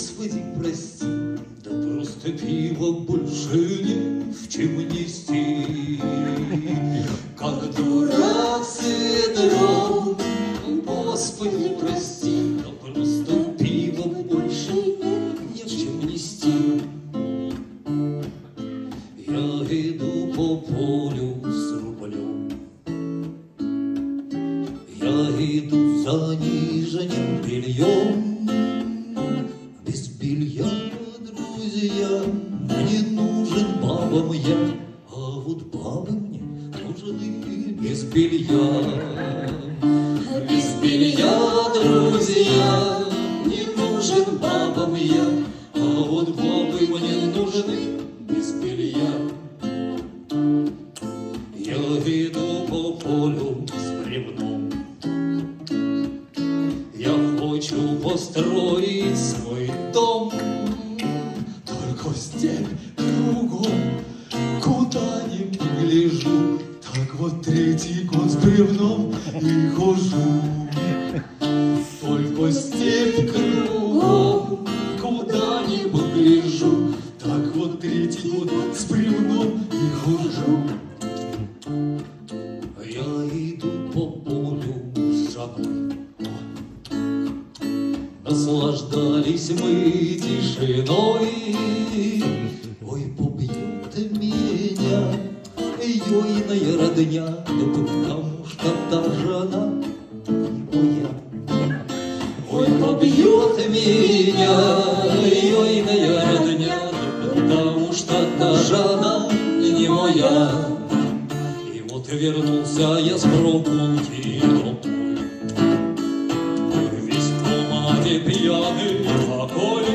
Господи, прости, да просто пиво больше не в чем нести. Как дурак с ведром, Господи, прости, да просто пиво больше не в чем нести. Я иду по полю с рублем, я иду за нижним бельем. Без белья, друзья, мне нужен бабам я, а вот бабы мне нужны без белья. Без белья, друзья, не нужен бабам я, а вот бабы мне нужны без белья. Я иду по полю с бревном, я хочу построить свой дом, только степь кругом, куда ни погляжу. Так вот третий год с бревном и хожу. Только степь кругом, куда ни погляжу. Так вот третий год с бревном и хожу. Я иду по полю с жабой, наслаждались мы тишиной. Ой, побьет меня ейная родня, да потому что та жена моя. Ой, побьет меня ейная родня, да потому что та жена не моя. И вот вернулся я с прогулки домой, весь в тумане пьяный покой.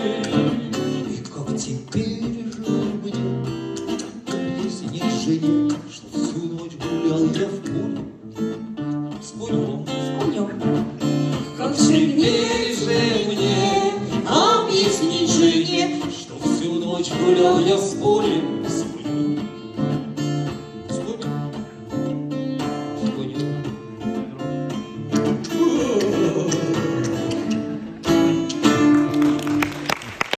И как теперь же мне объяснить жене, что всю ночь гулял я в поле с конем, с конем. Как теперь же мне объяснить жене, что всю ночь гулял я в поле